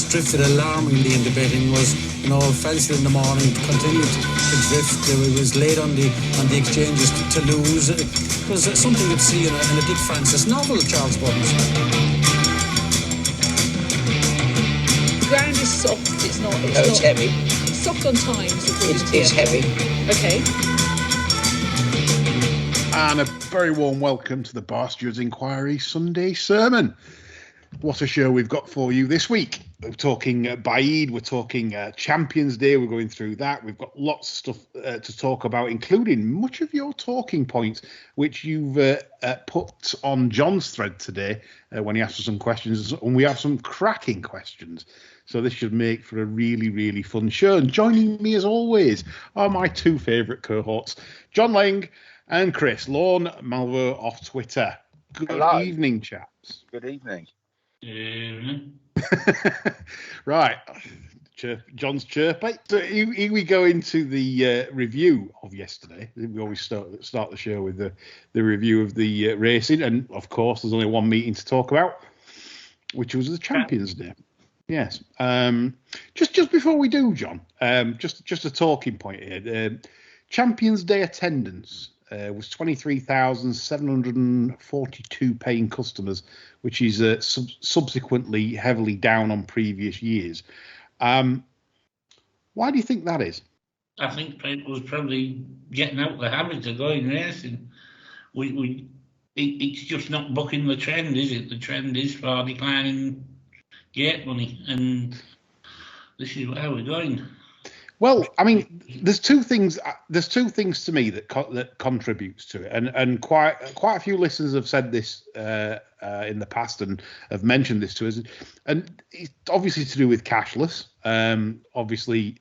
drifted alarmingly in the betting was, Felsted in the morning continued to drift. It was late on the exchanges to lose. It was something you'd see in a Dick Francis novel, Charles Burns. The ground is soft. It's heavy. It's soft on times. It's heavy. Okay. And a very warm welcome to the Bar Stewards Inquiry Sunday Sermon. What a show we've got for you this week. We're talking Baaeed, we're talking Champions Day, we're going through that. We've got lots of stuff to talk about, including much of your talking points, which you've put on John's thread today when he asked us some questions. And we have some cracking questions. So this should make for a really, really fun show. And joining me, as always, are my two favourite cohorts, John Lang and Chris Lorne Malvo off Twitter. Good Hello. Evening, chaps. Good evening. Right, John's chirpy. So here we go into the review of yesterday. We always start the show with the review of the racing, and of course, there's only one meeting to talk about, which was the Champions Day. Yes. Just before we do, John, just a talking point here. Champions Day attendance was 23,742 paying customers, which is subsequently heavily down on previous years. Why do you think that is? I think people's probably getting out the habit of going racing. It's just not bucking the trend, is it? The trend is for declining gate money, and this is where we're going. Well, I mean, there's two things to me that contributes to it, and quite a few listeners have said this in the past and have mentioned this to us, and it's obviously to do with cashless. Obviously,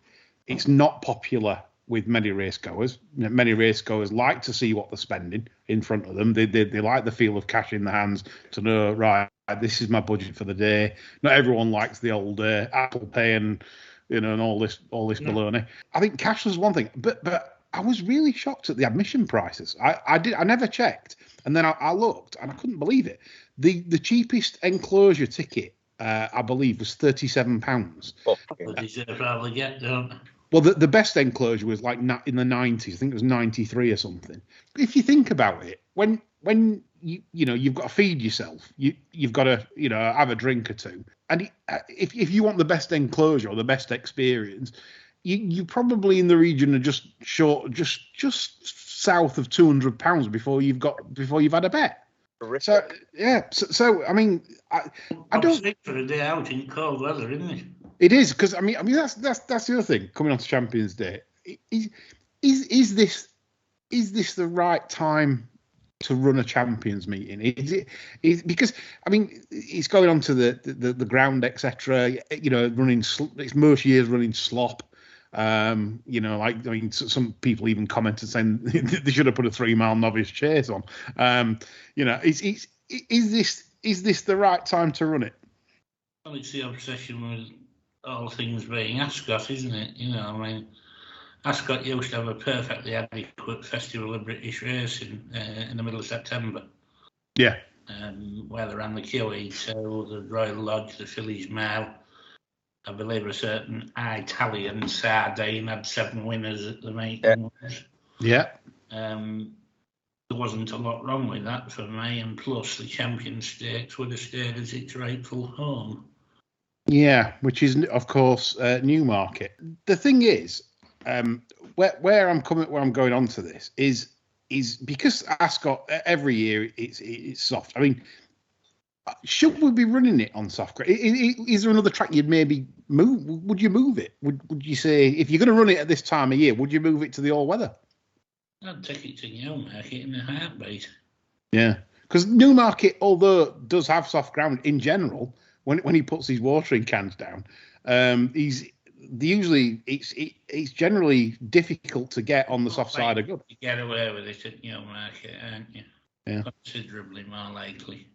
it's not popular with many racegoers. Many racegoers like to see what they're spending in front of them. They like the feel of cash in the hands to know, right, this is my budget for the day. Not everyone likes the old Apple Pay and and all this baloney. I think cashless is one thing, but I was really shocked at the admission prices. I never checked, and then I looked and I couldn't believe it. The cheapest enclosure ticket, I believe, was £37. Well, they probably get, don't they? Well, the best enclosure was like in the 90s. I think it was 93 or something. If you think about it, when you've got to feed yourself, you've got to have a drink or two, and if you want the best enclosure or the best experience, you probably in the region are just south of £200 before you've had a bet. So yeah, so I mean, I don't. For a day out in cold weather, isn't it? It is, because I mean that's the other thing coming on to Champions Day. Is this the right time to run a champions meeting? Is because I mean it's going on to the ground, etc. Running. It's most years running slop. Some people even commented saying they should have put a 3 mile novice chase on. Is this the right time to run it? Well, it's the obsession with all things being Ascot, isn't it? Ascot used to have a perfectly adequate Festival of British Racing in the middle of September. Yeah. Where they ran the QE, so the Royal Lodge, the Fillies Mile. I believe a certain Italian Sardine had 7 winners at the meeting. Yeah. There wasn't a lot wrong with that for me, and plus the Champion Stakes would have stayed as its rightful home. Yeah, which is of course Newmarket. The thing is, where I'm going on to this is because Ascot every year it's soft. I mean, should we be running it on soft ground? Is there another track you'd maybe move? Would you move it? Would you say, if you're going to run it at this time of year, would you move it to the all weather? I'd take it to Newmarket in a heartbeat. Yeah, because Newmarket, although does have soft ground in general, when he puts his watering cans down, it's generally difficult to get on the soft side of good. You get away with it at Newmarket, aren't you? Yeah, considerably more likely.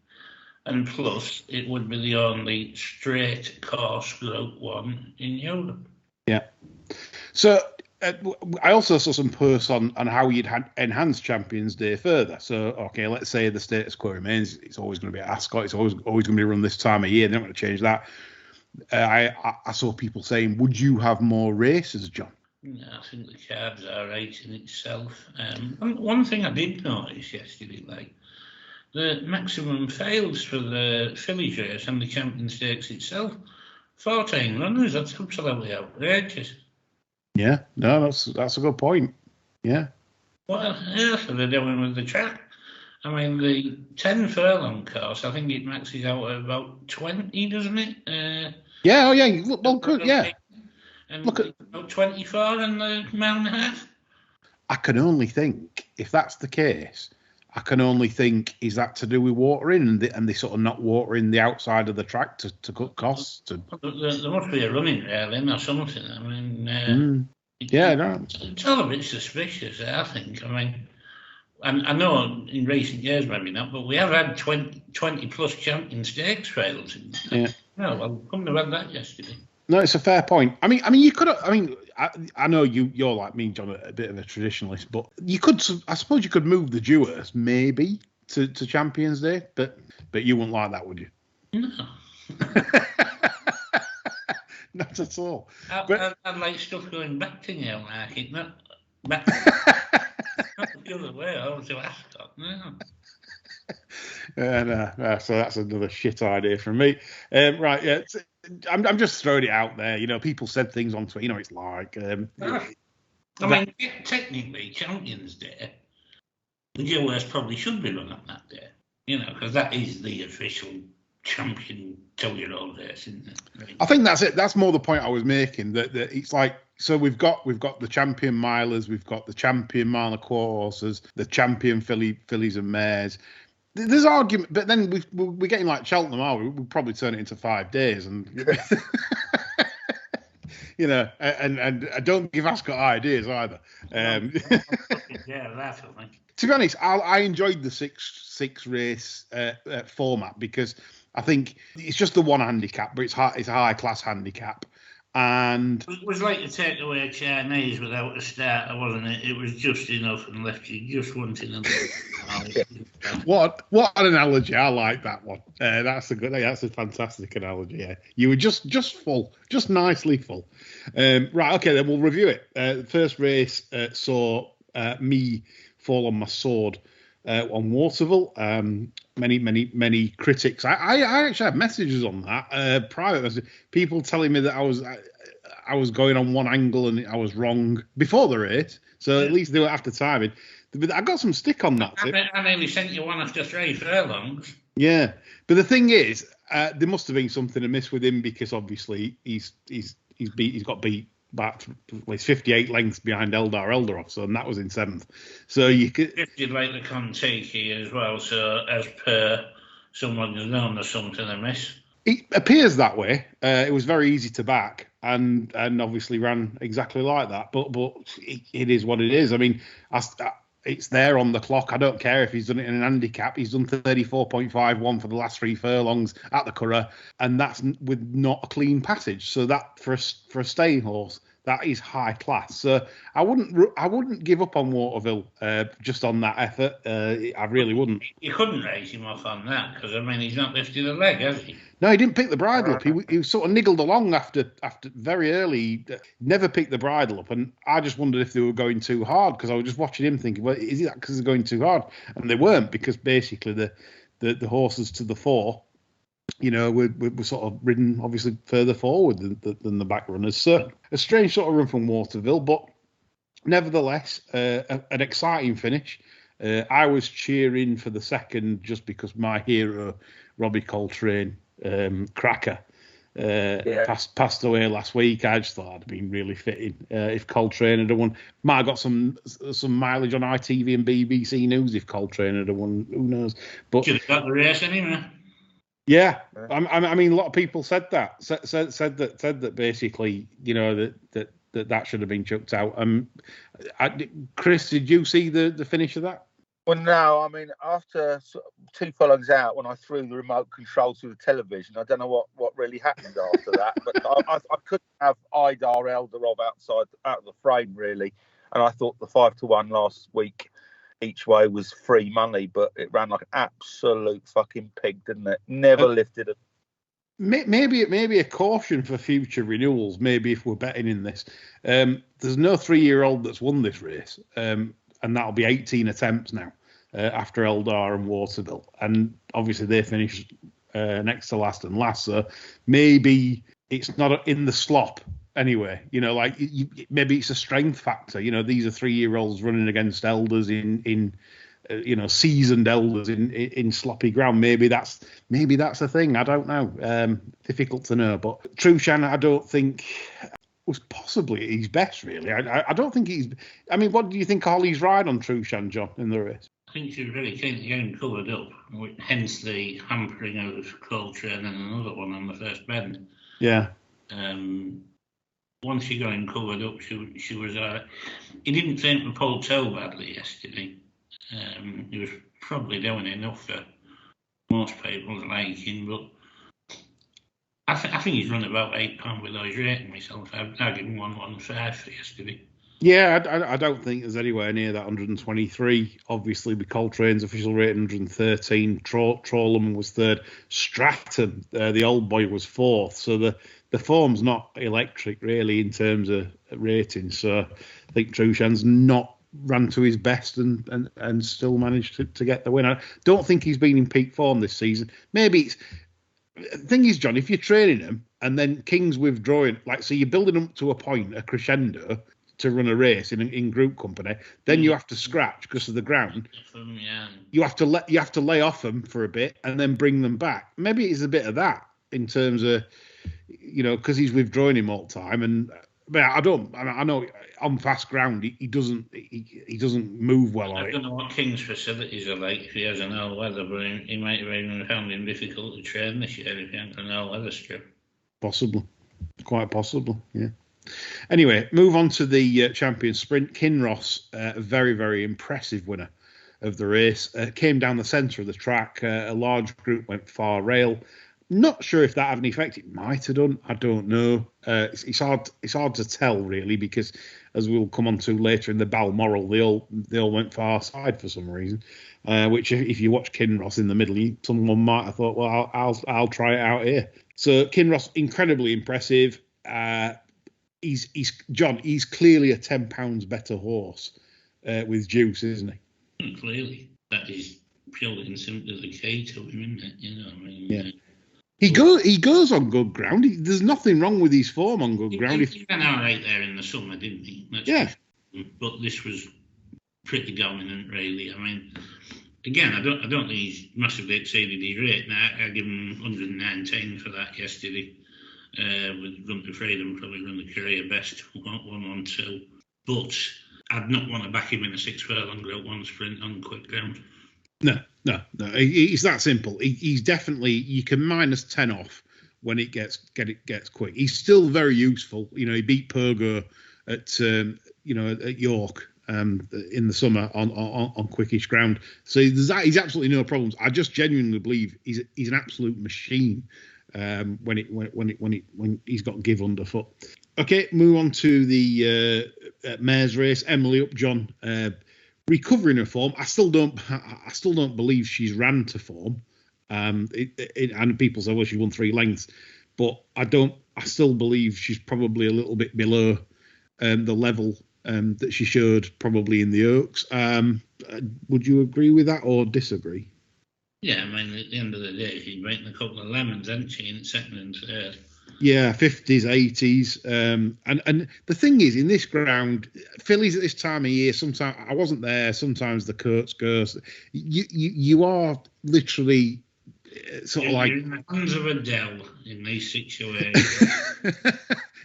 And plus, it would be the only straight course Group 1 in Europe. Yeah. So I also saw some posts on how you'd enhance Champions Day further. So, okay, let's say the status quo remains. It's always going to be at Ascot. It's always going to be run this time of year. They're not going to change that. I saw people saying, would you have more races, John? Yeah, I think the card's all right in itself. One thing I did notice yesterday, like the maximum fails for the Phillies race and the Champion Stakes itself, 14 runners. That's absolutely outrageous. Yeah, no, that's a good point. Yeah. What else are they doing with the track? I mean, the 10 furlong course, I think it maxes out at about 20, doesn't it? Yeah, oh yeah. Well, good, yeah. And look at about 24 in the mile and a half. I can only think, if that's the case, is that to do with watering and they sort of not watering the outside of the track to cut costs? There must be a running railing or something. I mean, it's all a bit suspicious, I think. I mean, and I know in recent years maybe not, but we have had 20 plus Champion Stakes trails. Yeah. No, well, couldn't have had that yesterday. No, it's a fair point. I mean, you could. I mean, I know you're like me, John, a bit of a traditionalist, but you could. I suppose you could move the Dugher maybe to Champions Day, but you wouldn't like that, would you? No. Not at all. I'd like stuff going back to Newmarket, not back. Not the other way. Over to Ascot. No. So that's another shit idea from me. Right, yeah. I'm just throwing it out there. You know, people said things on Twitter. You know, it's like. I mean, technically, Champions Day, the Dugher probably should be run on that day. You know, because that is the official champion 2-year-old race, isn't it? Right? I think that's it. That's more the point I was making. That it's like, so we've got the champion milers, we've got the champion mile and a quarter horses, the champion fillies and mares. There's argument, but then we're getting like Cheltenham, are we? We'll probably turn it into 5 days, and you know, and don't give Ascot ideas either. Yeah, that's I think. To be honest, I enjoyed the six race format because I think it's just the one handicap, but it's a high class handicap. And it was like to take away a Chinese without a starter, wasn't it? It was just enough and left you just wanting a What an analogy! I like that one. That's a fantastic analogy. Yeah, you were just full, just nicely full. Right, okay, then we'll review it. First race saw me fall on my sword on Waterville. Many critics. I actually had messages on that private messages, people telling me that I was going on one angle and I was wrong before the race. So at least they were after timing. But I got some stick on that. I nearly sent you one after 3 furlongs. Yeah, but the thing is, there must have been something amiss with him because obviously he's got beat back. He's 58 lengths behind Eldar Eldarov, so and that was in 7th. So you could. You'd like the Contiki as well. So as per someone who's known, there's something amiss. It appears that way. It was very easy to back, and obviously ran exactly like that. But it is what it is. I mean, it's there on the clock. I don't care if he's done it in an handicap. He's done 34.51 for the last 3 furlongs at the Curragh, and that's with not a clean passage. So that for a staying horse, that is high class. So I wouldn't give up on Waterville just on that effort. I really wouldn't. You couldn't raise him off on that because I mean he's not lifted a leg, has he? No, he didn't pick the bridle up. He sort of niggled along after very early. Never picked the bridle up, and I just wondered if they were going too hard because I was just watching him thinking, well, is that because they're going too hard? And they weren't, because basically the horses to the fore, you know, were sort of ridden obviously further forward than the back runners. So a strange sort of run from Waterville, but nevertheless an exciting finish. I was cheering for the second just because my hero Robbie Coltrane, Cracker, passed away last week. I just thought it'd been really fitting if Coltrane had won. Might have got some mileage on ITV and BBC News if Coltrane had won. Who knows? But should have got the race anyway. Yeah, I mean, a lot of people said that. Said that basically, you know, that should have been chucked out. Chris, did you see the finish of that? Well, no. I mean, after 2 furlongs out, when I threw the remote control to the television, I don't know what really happened after that. But I couldn't have Idar Eldarov out of the frame really, and I thought the 5-1 last week each way was free money, but it ran like an absolute fucking pig, didn't it? Never lifted maybe a caution for future renewals. Maybe if we're betting in this, there's no 3-year-old that's won this race, and that'll be 18 attempts now after Eldar and Waterville, and obviously they finished next to last and last. So maybe it's not in the slop anyway. Like maybe it's a strength factor. These are 3-year-olds running against elders in seasoned elders in sloppy ground. Maybe that's a thing. I don't know. Difficult to know. But Trushan, I don't think was possibly at his best. Really, I don't think he's. I mean, what do you think Holly's ride on Trushan, John, in the race? I think she was really keen to get him covered up, hence the hampering of Coltrane and another one on the first bend. Yeah. Once she got him covered up, she was. He didn't think the pole so badly yesterday. He was probably doing enough for most people's liking, but I think he's run about £8 below his rating myself. I'd give him 115 for yesterday. Yeah, I don't think there's anywhere near that 123. Obviously, with Coltrane's official rating 113, Trollum was third, Stratton, the old boy, was fourth. So the form's not electric really in terms of ratings. So I think Trushan's not ran to his best and still managed to get the win. I don't think he's been in peak form this season. Maybe it's the thing is, John, if you're training him and then King's withdrawing, so you're building up to a point, a crescendo to run a race in group company, then you have to scratch because of the ground. You have to lay off them for a bit and then bring them back. Maybe it's a bit of that in terms of because he's withdrawing him all the time But I know on fast ground he doesn't move well on it. I don't know what King's facilities are like if he has an all-weather, but he might have even found him difficult to train this year if he had an all-weather strip. Possible, quite possible, yeah. Anyway, move on to the champion sprint. Kinross, a very, very impressive winner of the race, came down the centre of the track. A large group went far rail. Not sure if that had an effect. It might have done. I don't know. It's hard to tell really because, as we'll come on to later in the Balmoral, they all went far side for some reason. Which, if you watch Kinross in the middle, someone might have thought, well, I'll try it out here. So Kinross, incredibly impressive. He's clearly a £10 better horse with juice, isn't he? Clearly, that is purely and simply the key to him, isn't it? Yeah. He goes on good ground. There's nothing wrong with his form on good ground. He ran all right there in the summer, didn't he? But this was pretty dominant, really. I mean, again, I don't think he's massively exceeded his rate. Now I give him 119 for that yesterday. With Run to Freedom, probably run the career best 1-on-2. But I'd not want to back him in a 6 furlong Group 1 sprint on quick ground. No. It's that simple. He's definitely, you can minus 10 off when it gets quick. He's still very useful. He beat Pogo at York in the summer on quickish ground. So he's absolutely no problems. I just genuinely believe he's an absolute machine when he's got give underfoot. Okay, move on to the mares race. Emily Upjohn. Recovering her form, I still don't believe she's ran to form. And people say, well, she won 3 lengths, but I still believe she's probably a little bit below the level that she showed probably in the Oaks. Would you agree with that or disagree? Yeah, I mean, at the end of the day, she's making a couple of lemons, hasn't she, in second and third? Yeah, 50s, 80s. And the thing is, in this ground, fillies at this time of year, sometimes I wasn't there, sometimes the Kurtz goes. You are literally sort of like. You're in the hands of Adele in these situations.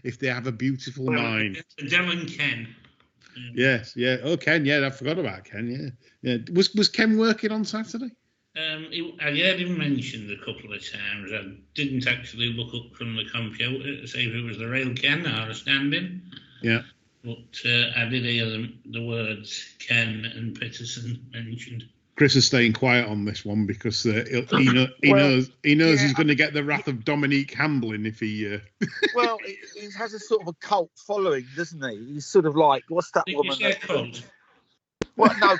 If they have a beautiful mind. Adele and Ken. Yes, yeah. Oh, Ken, yeah, I forgot about Ken, yeah. Was Ken working on Saturday? I heard him mentioned a couple of times. I didn't actually look up from the computer to see if it was the real Ken or a stand-in. Yeah. But I did hear the words Ken and Peterson mentioned. Chris is staying quiet on this one because he knows he's going to get the wrath of Dominique Hamblin if he. Well, he has a sort of a cult following, doesn't he? He's sort of like, what's that woman? Cult? Well, no.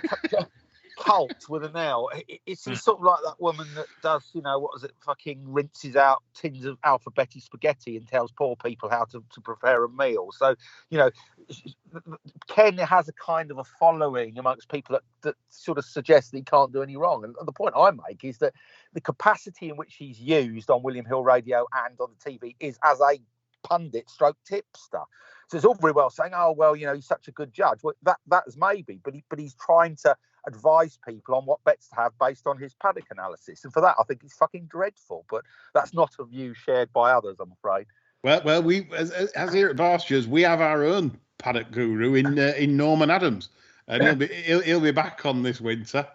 Cult with an L. It's sort of like that woman that does, what is it? Fucking rinses out tins of alphabetti spaghetti and tells poor people how to prepare a meal. So, Ken has a kind of a following amongst people that sort of suggests that he can't do any wrong. And the point I make is that the capacity in which he's used on William Hill Radio and on the TV is as a pundit stroke tipster. So it's all very well saying, oh, well, he's such a good judge. Well, that is maybe, but he's trying to advise people on what bets to have based on his paddock analysis. And for that, I think he's fucking dreadful. But that's not a view shared by others, I'm afraid. Well, we as here at Barsters, we have our own paddock guru in Norman Adams, and he'll be back on this winter,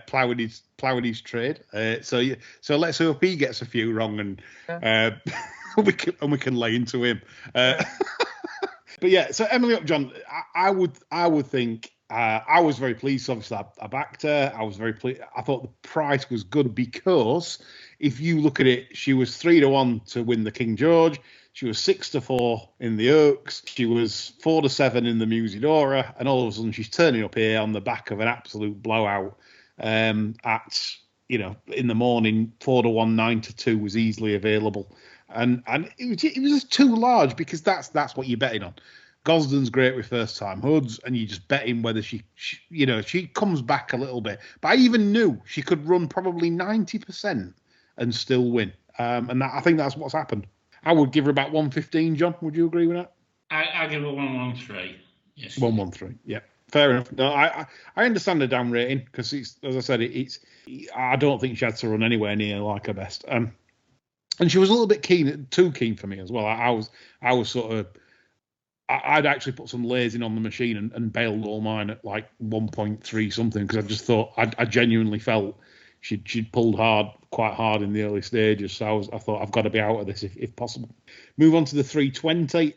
ploughing his trade. So let's hope he gets a few wrong, and we can lay into him. But yeah, so Emily Upjohn, I would think. I was very pleased. Obviously, I backed her. I was very pleased. I thought the price was good because if you look at it, she was 3-1 to win the King George. She was 6-4 in the Oaks. She was 4-7 in the Musidora, and all of a sudden she's turning up here on the back of an absolute blowout. In the morning, 4-1, 9-2 was easily available, and it was just too large because that's what you're betting on. Gosden's great with first-time hoods, and you just bet him whether she comes back a little bit. But I even knew she could run probably 90% and still win. And I think that's what's happened. I would give her about 115, John. Would you agree with that? I give her 113. Yes. 113. Yeah, fair enough. No, I understand the down rating because it's, as I said, I don't think she had to run anywhere near like her best. And she was a little bit too keen for me as well. I was sort of. I'd actually put some lasing on the machine and bailed all mine at like 1.3 something because I just thought I genuinely felt she'd pulled quite hard in the early stages. So I thought I've got to be out of this if possible. Move on to the 320.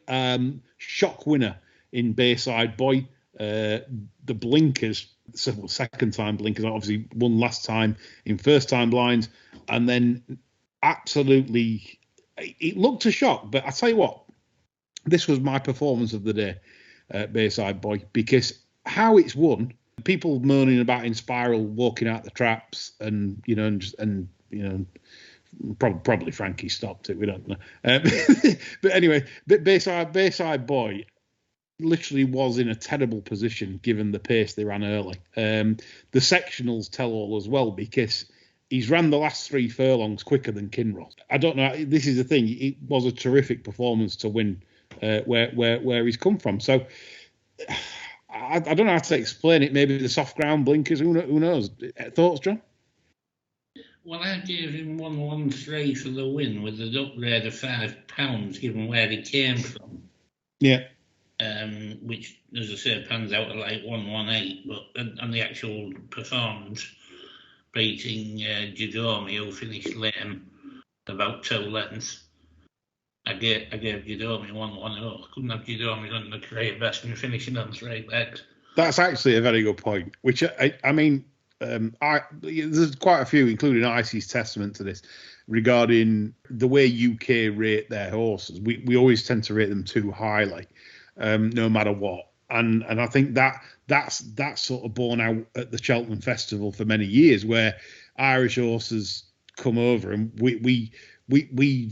Shock winner in Bayside Boy. The blinkers, second time blinkers, obviously won last time in first time blinds, and then absolutely it looked a shock. But I tell you what. This was my performance of the day at Bayside Boy because how it's won, people moaning about in Spiral walking out the traps and probably Frankie stopped it. We don't know. But anyway, Bayside Boy literally was in a terrible position given the pace they ran early. The sectionals tell all as well because he's ran the last 3 furlongs quicker than Kinross. I don't know. This is the thing. It was a terrific performance to win. Where he's come from. So I don't know how to explain it. Maybe the soft ground blinkers. Who knows? Thoughts, John? Well, I gave him 113 for the win with the upgrade of £5, given where he came from. Yeah. Which, as I said, pans out at like 118. But on the actual performance, beating Jidomi, who finished lame about 2 lengths. I gave Jidomi 1-1-0. Couldn't have Jidomi on the career best and finishing on 3 legs. That's actually a very good point. Which I mean, there's quite a few, including Icy's testament to this, regarding the way UK rate their horses. We always tend to rate them too highly, no matter what. And I think that's sort of borne out at the Cheltenham Festival for many years, where Irish horses come over and we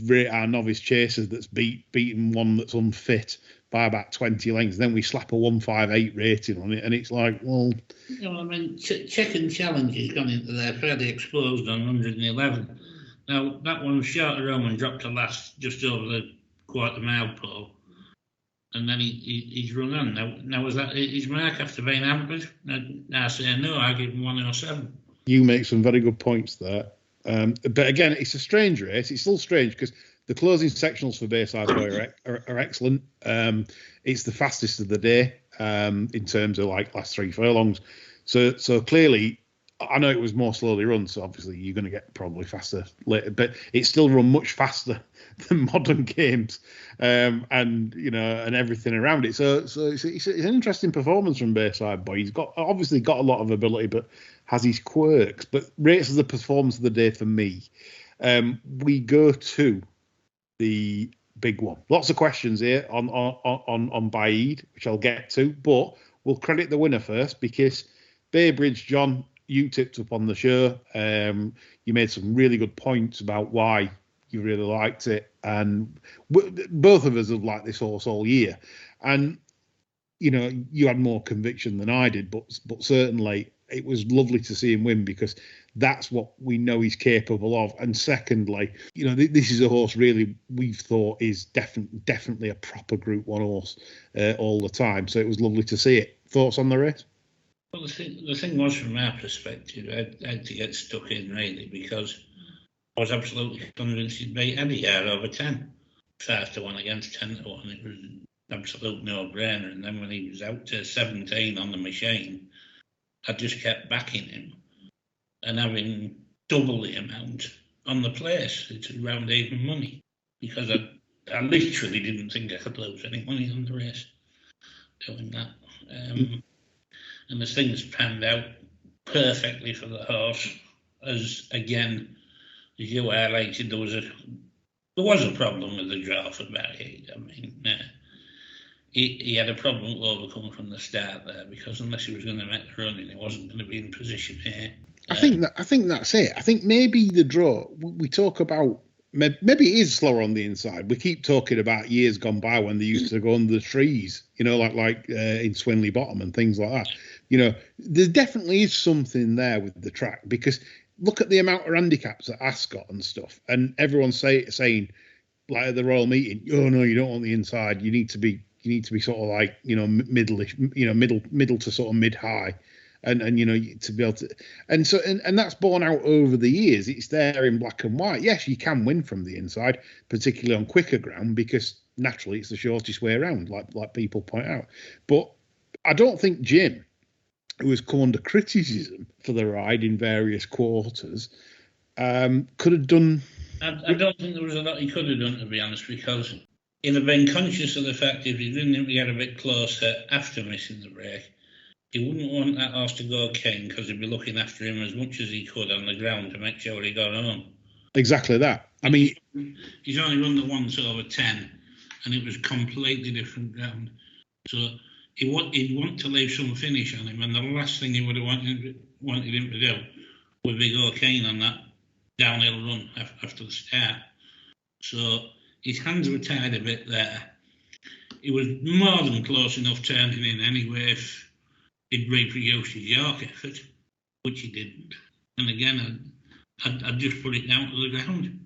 rate our novice chasers that's beaten one that's unfit by about 20 lengths. Then we slap a 158 rating on it, and it's like, well... I mean, Check and Challenge has gone into there fairly exposed on 111. Now, that one shot around and dropped to last just over the quarter-mile pole, and then he's run on. Now was that his mark after being hampered? I say no, I give him 107. You make some very good points there. But again, it's a strange race. It's still strange because the closing sectionals for Bayside Boy are excellent. It's the fastest of the day in terms of like last 3 furlongs. So clearly, I know it was more slowly run, so obviously you're going to get probably faster later. But it's still run much faster than modern games, and everything around it. So it's an interesting performance from Bayside Boy. He's obviously got a lot of ability, but has his quirks, but rates as the performance of the day for me. We go to the big one. Lots of questions here on Baaeed, which I'll get to, but we'll credit the winner first because Bay Bridge, John, you tipped up on the show. You made some really good points about why you really liked it, and both of us have liked this horse all year. And you had more conviction than I did, but certainly it was lovely to see him win, because that's what we know he's capable of. And secondly, this is a horse really we've thought is definitely a proper Group 1 horse all the time. So it was lovely to see it. Thoughts on the race? Well, the thing was, from our perspective, I had to get stuck in really, because I was absolutely convinced he'd beat Eddie over 10. 5-1 against 10-1. It was an absolute no-brainer. And then when he was out to 17 on the machine, I just kept backing him and having double the amount on the place. It's around even money, because I literally didn't think I could lose any money on the race doing that. And the things panned out perfectly for the horse. As again, as you highlighted, there was a problem with the draw for Baaeed. I mean, he had a problem to overcome from the start there, because unless he was going to make the run, he wasn't going to be in position here. I think that's it. I think maybe the draw, we talk about, maybe it is slower on the inside. We keep talking about years gone by when they used to go under the trees, like in Swinley Bottom and things like that. There definitely is something there with the track, because look at the amount of handicaps at Ascot and stuff, and everyone's saying, like at the Royal Meeting, oh no, you don't want the inside. You need to be sort of like middle-ish, middle to sort of mid-high, and to be able to, and so and that's borne out over the years. It's there in black and white. Yes, you can win from the inside, particularly on quicker ground, because naturally it's the shortest way around, like people point out. But I don't think Jim, who has come under criticism for the ride in various quarters, could have done. I don't think there was a lot he could have done, to be honest, because he'd have been conscious of the fact if he didn't get a bit closer after missing the break, he wouldn't want that horse to go king, because he'd be looking after him as much as he could on the ground to make sure he got home. Exactly that. I mean, he's only run the once over 10, and it was completely different ground. So he'd want to leave some finish on him, and the last thing he would have wanted him to do would be go keen on that downhill run after the start. So his hands were tied a bit there. He was more than close enough turning in anyway if he'd reproduced his York effort, which he didn't. And again, I'd just put it down to the ground.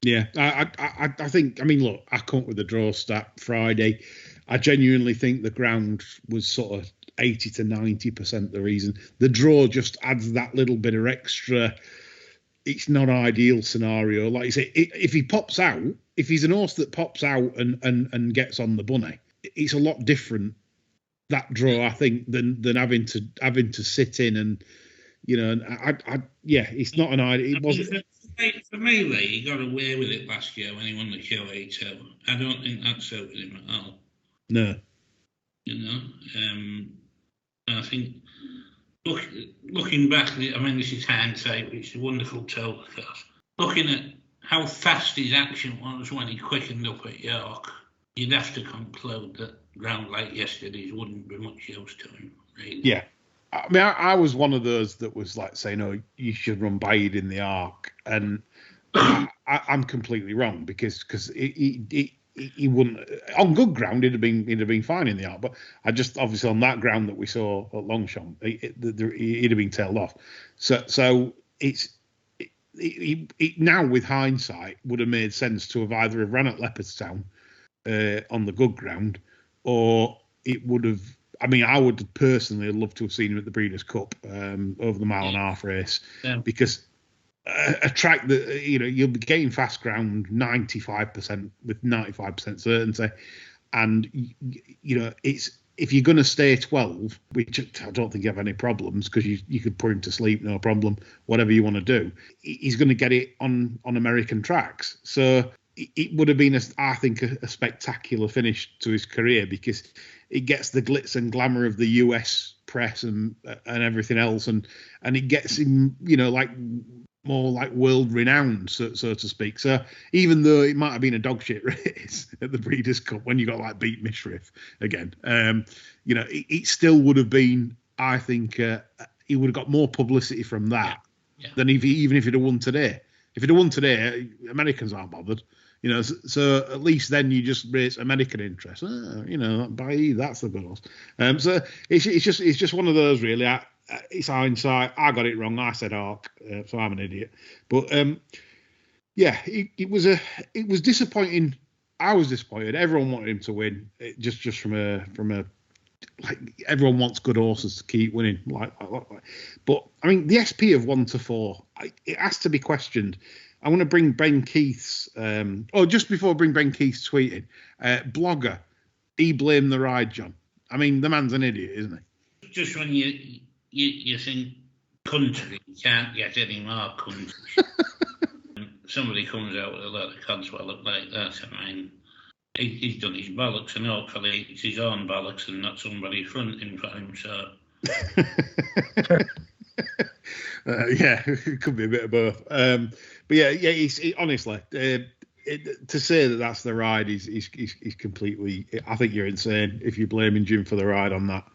Yeah, I think, look, I come up with the draw stat Friday. I genuinely think the ground was sort of 80 to 90% the reason. The draw just adds that little bit of extra. It's not ideal scenario. Like you say, if he pops out, if he's an horse that pops out and gets on the bunny, it's a lot different, that draw, I think, than having to sit in and, it's not an idea. It wasn't. For me, Lee, he got away with it last year when he won the QA2. I don't think that suited him at all. No. I think, looking back, this is hindsight, which is a wonderful tool, of course. Looking at how fast his action was when he quickened up at York, you'd have to conclude that ground like yesterday's wouldn't be much use to him, really. Yeah. I was one of those that was like saying, "Oh, you should run Baaeed in the Arc," and I'm completely wrong, because he wouldn't, on good ground he'd have been fine in the Arc, but I just, obviously on that ground that we saw at Longchamp, he'd have been tailed off. So it now with hindsight would have made sense to have either have run at Leopardstown on the good ground, or it would have. I would personally have loved to have seen him at the Breeders' Cup over the mile and a half race, because a track that you'll be getting fast ground 95% with 95% certainty, and it's, if you're going to stay 12, which I don't think you have any problems, because you could put him to sleep, no problem, whatever you want to do, he's going to get it on American tracks. So it would have been, I think, a spectacular finish to his career, because it gets the glitz and glamour of the US press and everything else, and it gets him, like more like world renowned, so to speak. So even though it might have been a dog shit race at the Breeders' Cup when you got like beat Mishriff again, it still would have been, I think, he would have got more publicity from that Yeah. than even if he'd have won today. If he'd have won today, Americans aren't bothered. So at least then you just raise American interest. Baaeed, that's the good horse. So it's just one of those really. It's hindsight. I got it wrong. I said Arc, so I'm an idiot. But it was disappointing. I was disappointed. Everyone wanted him to win. Just from a like everyone wants good horses to keep winning. But I mean the SP of 1 to 4, it has to be questioned. I want to bring Ben Keith's. Just before I bring Ben Keith's tweeting, blogger, he blamed the ride, John. I mean the man's an idiot, isn't he? Just when you think country, you can't get any more country. Somebody comes out with a lot of codswallop like that. I mean, he's done his bollocks, and hopefully it's his own bollocks and not somebody fronting for him. So, it could be a bit of both. But honestly, to say that that's the ride is completely. I think you're insane if you're blaming Jim for the ride on that.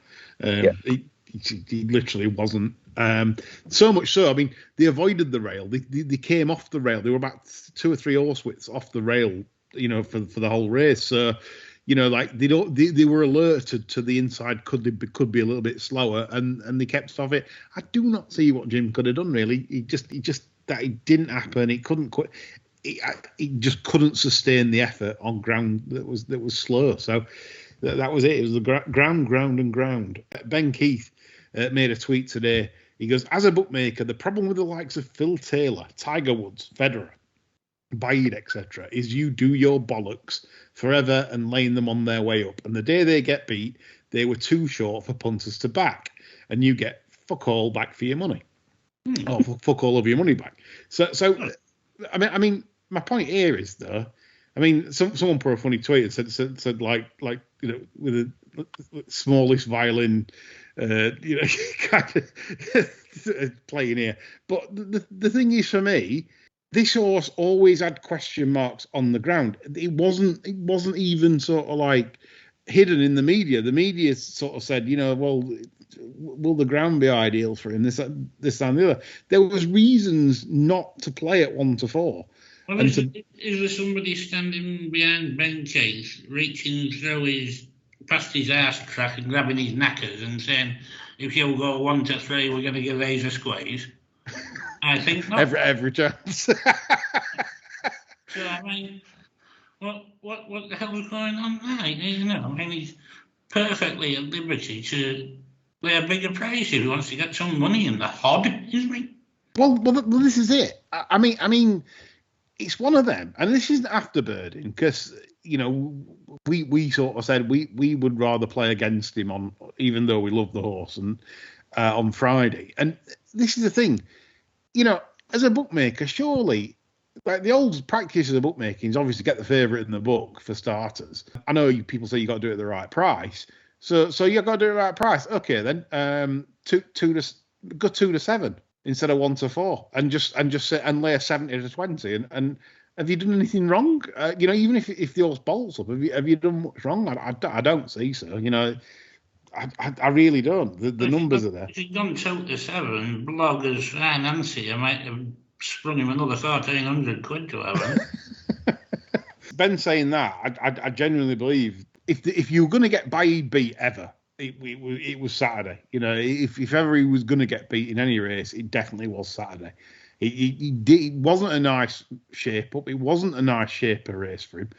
He literally wasn't. So much so, I mean, they avoided the rail. They came off the rail. They were about 2 or 3 horse widths off the rail, for the whole race. So, they were alerted to the inside could be a little bit slower, and they kept off it. I do not see what Jim could have done really. He just that it didn't happen. He couldn't quit. He just couldn't sustain the effort on ground that was slow. So that was it. It was the ground. Ben Keith made a tweet today. He goes, as a bookmaker, the problem with the likes of Phil Taylor, Tiger Woods, Federer, Baaeed, etc., is you do your bollocks forever and laying them on their way up. And the day they get beat, they were too short for punters to back. And you get fuck all back for your money. Or fuck all of your money back. So I mean, my point here is, though, I mean, someone put a funny tweet and said like with the smallest violin, kind of playing here. But the thing is, for me, this horse always had question marks on the ground. It wasn't even sort of like hidden in the media. The media sort of said, well, will the ground be ideal for him? This and the other. There was reasons not to play at 1 to 4. Well, is there somebody standing behind Ben Keith, reaching through past his arse crack and grabbing his knackers and saying, if you'll go 1 to 3, we're going to give these a squeeze? I think not. Every chance. So, I mean, what the hell is going on there? I mean, he's perfectly at liberty to play a bigger price if he wants to get some money in the hod, isn't he? Well, this is it. I mean, it's one of them, and this isn't afterbirding because we sort of said we would rather play against him on, even though we love the horse, and on Friday. And this is the thing, as a bookmaker, surely, like the old practice of the bookmaking is obviously get the favourite in the book for starters. I know people say you got to do it at the right price, so you got to do it at the right price. Okay, then 2 to 7 instead of 1 to 4, and just sit and lay a 70 to 20. And have you done anything wrong? Even if the horse bolts up, have you done much wrong? I don't see so. I really don't. The numbers are there. If he'd gone 2 to 7, bloggers, Nancy, I might have sprung him another 1,400 quid to have him. Ben saying that, I genuinely believe if you were going to get Baaeed beat ever, it was Saturday. If ever he was going to get beat in any race, it definitely was Saturday. It wasn't a nice shape up. It wasn't a nice shape of race for him.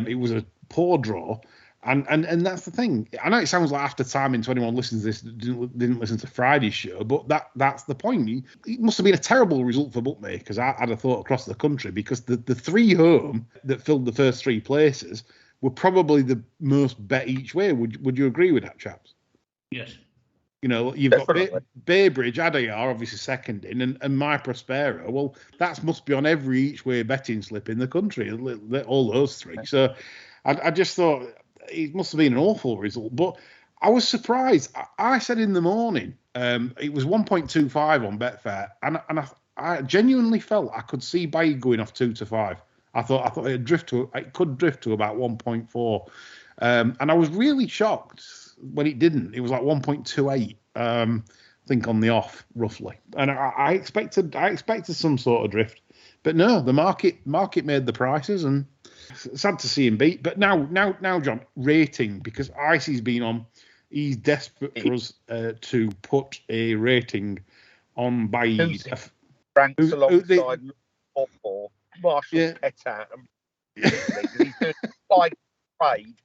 It was a poor draw. And that's the thing. I know it sounds like after time into anyone listens to this didn't listen to Friday's show, but that's the point. It must have been a terrible result for bookmakers, I'd have thought, across the country, because the 3 home that filled the first 3 places were probably the most bet each way. Would you agree with that, chaps? Yes. You've got Baybridge, Adayar, obviously second in, and My Prospero. Well, that must be on every each way betting slip in the country, all those 3. So I just thought it must have been an awful result. But I was surprised. I said in the morning it was 1.25 on Betfair, and I genuinely felt I could see Baaeed going off 2 to 5. I thought it could drift to about 1.4, and I was really shocked when it didn't. It was like 1.28. think on the off roughly, and I expected some sort of drift, but no, the market made the prices, and sad to see him beat. But now, John, rating, because Icy's been on, he's desperate for us to put a rating on Baaeed. Ranks alongside Marshall Pettat, and he's doing like trade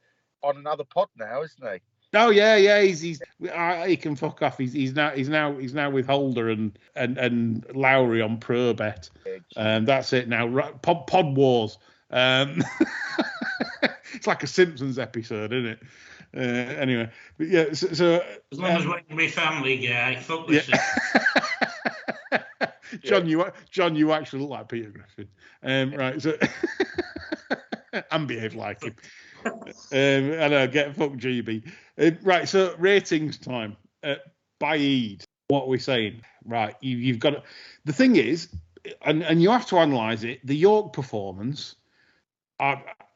on another pod now, isn't he? Oh yeah, he can fuck off. He's now with Holder and Lowry on Pro Bet. That's it now. Pod Wars. It's like a Simpsons episode, isn't it? Anyway, but yeah. So as long as we're my family guy, fuck this. John, you actually look like Peter Griffin. Right, so and behave like him. I know, get fucked, GB. Right, so ratings time. Baaeed, what are we saying? Right, you've got to, the thing is, and you have to analyse it. The York performance,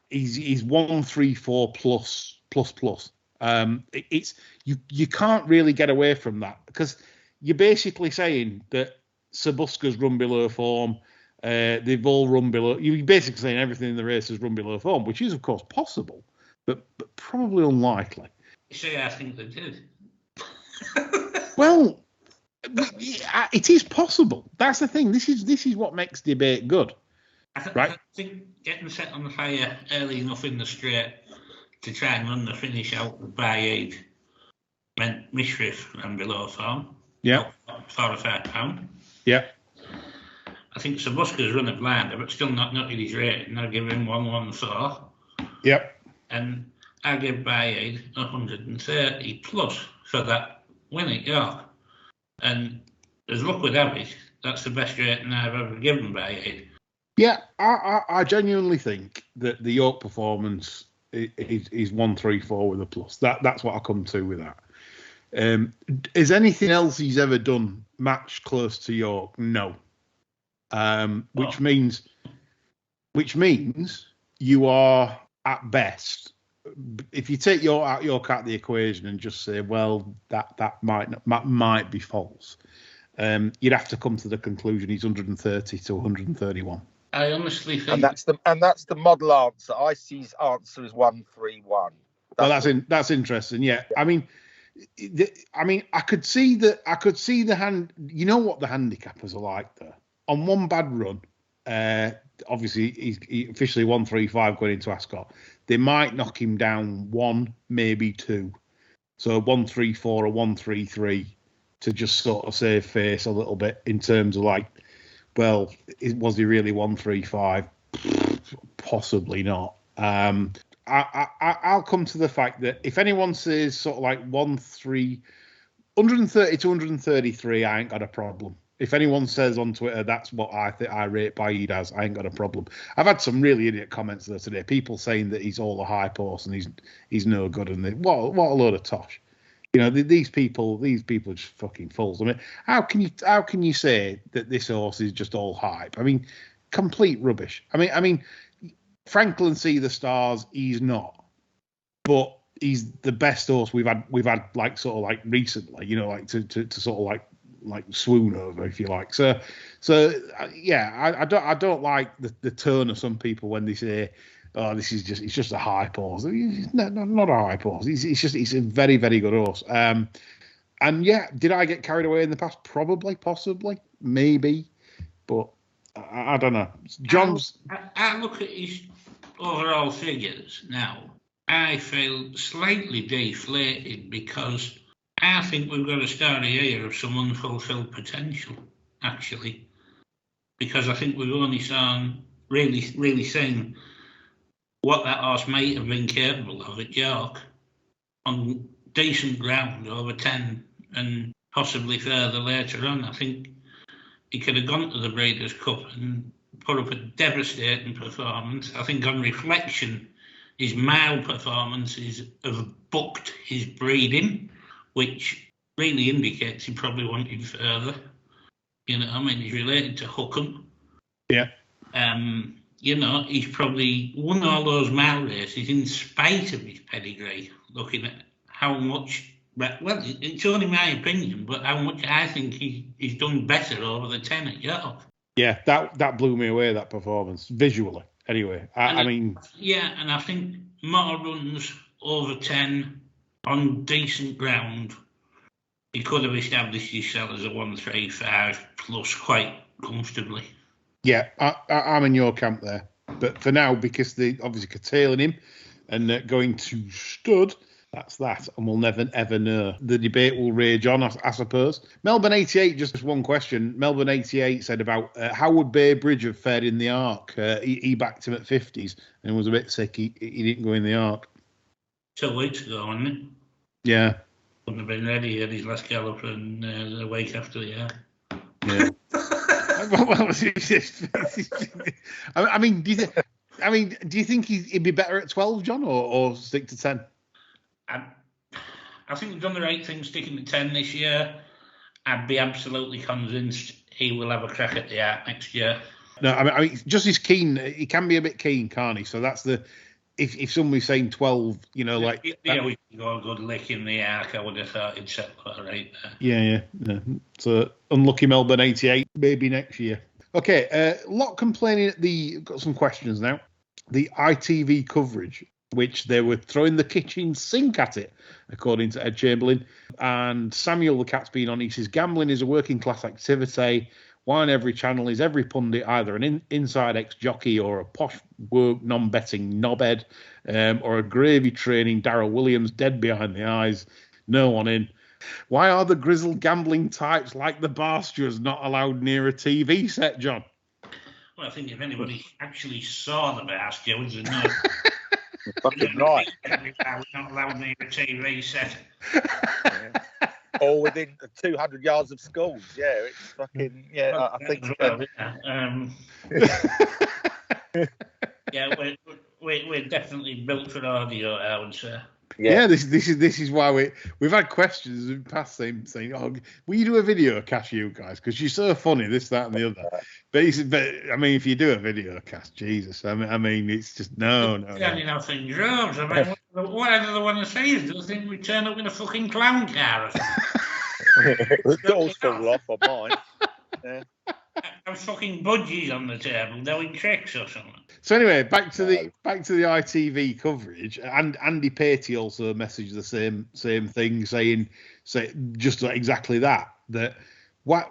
he's 134 plus. It's you can't really get away from that, because you're basically saying that Sabuska's run below form. They've all run below. You're basically saying everything in the race has run below form, which is of course possible, but probably unlikely. See, I think they did. Well, it is possible. That's the thing. This is what makes debate good, right? I think getting set on the fire early enough in the straight to try and run the finish out with Baaeed meant Mishriff ran below form. Yeah. For a fair pound. Yeah. I think Sabuska's run a blinder, but still not in his rating. I'll give him 114. Yep. And I give Baaeed 130 plus for that win at York. And as luck would have it, that's the best rating I've ever given Baaeed. Yeah, I genuinely think that the York performance is 134 with a plus. That's what I come to with that. Is anything else he's ever done matched close to York? No. Which means you are at best, if you take York out of the equation and just say, well, that might be false, you'd have to come to the conclusion he's 130 to 131. I honestly think, and that's the model answer. IC's answer is 131. That's interesting. Yeah, I mean, I could see the hand. You know what the handicappers are like there. On one bad run, obviously he officially 135 going into Ascot. They might knock him down one, maybe two. So 134 or 133 to just sort of save face a little bit in terms of like, well, was he really 135? Possibly not. I'll come to the fact that if anyone says sort of like 130 to 133, I ain't got a problem. If anyone says on Twitter that's what I think I rate Baaeed as, I ain't got a problem. I've had some really idiot comments there today. People saying that he's all a hype horse and he's no good, and what a load of tosh. You know, these people are just fucking fools. I mean, how can you say that this horse is just all hype? I mean, complete rubbish. I mean, Franklin See the Stars, he's not, but he's the best horse we've had like sort of like recently. You know, like to sort of like swoon over, if you like. So yeah, I don't like the tone of some people when they say, oh, it's just a hype horse. No, not a hype horse. He's a very, very good horse. And yeah, did I get carried away in the past? Probably, possibly, maybe, but I don't know. John's. I look at his overall figures now. I feel slightly deflated because I think we've got a story here of some unfulfilled potential, actually, because I think we've only really seen what that horse might have been capable of at York on decent ground over 10 and possibly further later on. I think he could have gone to the Breeders' Cup and put up a devastating performance. I think on reflection, his mile performances have bucked his breeding, which really indicates he probably wanted further. You know, I mean, he's related to Hookham. Yeah. You know, he's probably won all those mile races in spite of his pedigree, looking at how much But, well, it's only my opinion, but how much I think he's done better over the 10 at York. Yeah, that blew me away, that performance, visually. Anyway, I mean... Yeah, and I think more runs over 10 on decent ground. He could have established himself as a 1-3-5 plus quite comfortably. Yeah, I'm in your camp there. But for now, because they obviously curtailing him and going to stud, that's that. And we'll never, ever know. The debate will rage on, I suppose. Melbourne 88, just one question. Melbourne 88 said about how would Baaeed have fared in the Arc? He backed him at 50s and was a bit sick. He didn't go in the Arc. 2 weeks ago, wasn't it? Yeah. Wouldn't have been ready at his last gallop and the week after the Arc. Yeah. I mean, do you think he'd be better at 12, John, or stick to 10? I think we've done the right thing sticking to 10 this year. I'd be absolutely convinced he will have a crack at the Arc next year. No, I mean, just as keen. He can be a bit keen, can't he? So that's the. If somebody's saying 12, you know, like... Yeah, we can go a good lick in the Arc. I would have thought he'd set that right there. Yeah. So, unlucky Melbourne 88, maybe next year. Okay, a lot complaining at got some questions now. The ITV coverage, which they were throwing the kitchen sink at it, according to Ed Chamberlain. And Samuel the Cat's been on. He says, gambling is a working class activity. Why on every channel is every pundit either an inside ex-jockey or a posh woke non-betting knobhead or a gravy training Darryl Williams dead behind the eyes, no one in? Why are the grizzled gambling types like the Barsters not allowed near a TV set, John? Well, I think if anybody actually saw the Barsters, they'd know. Fucking right. We're not allowed near a TV set. Yeah. Or within 200 yards of schools. Yeah, it's fucking... Yeah, well, I think... Yeah, we're definitely built for audio, I would say. Yeah, this is why we've had questions in the past saying, "Oh, will you do a video cast, you guys? Because you're so funny, this, that, and the other." But I mean, if you do a video cast, Jesus, I mean, it's just no. You know, things droves. I mean, whatever they want to say is, do think we turn up in a fucking clown car or something? The doors fall off on mine. Yeah. And fucking budgies on the table doing tricks or something. So anyway, back to the ITV coverage, and Andy Patey also messaged the same thing, saying just exactly that why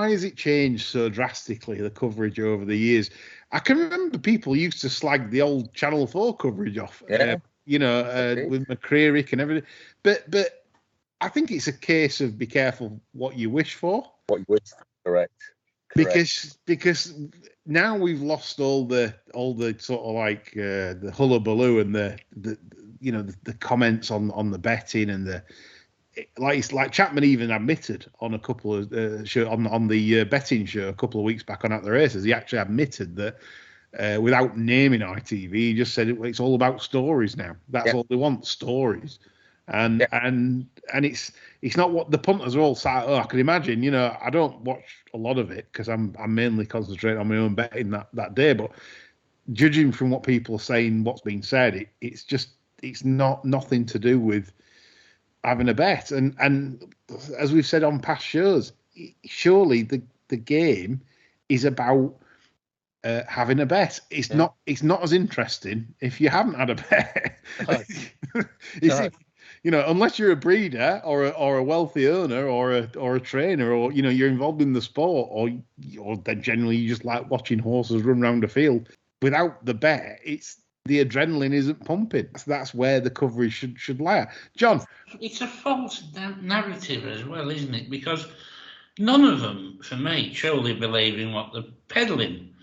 has it changed so drastically, the coverage over the years? I can remember people used to slag the old Channel 4 coverage off, with McCrearick and everything, but I think it's a case of be careful what you wish for. What you wish, correct. Because now we've lost all the sort of like the hullabaloo and the comments on the betting and like Chapman even admitted on a couple of on the betting show a couple of weeks back on At the Races, he actually admitted that without naming ITV, he just said it's all about stories now. That's all they want, stories. And it's not what the punters are all sat. I can imagine. I don't watch a lot of it because I'm mainly concentrating on my own betting that day. But judging from what people are saying, what's being said, it's nothing to do with having a bet. And as we've said on past shows, surely the game is about having a bet. It's not as interesting if you haven't had a bet. Unless you're a breeder or a wealthy owner or a trainer, or you're involved in the sport, or then generally you just like watching horses run around a field. Without the bet, it's the adrenaline isn't pumping. That's where the coverage should lie. John, it's a false narrative as well, isn't it? Because none of them, for me, truly believe in what they're peddling.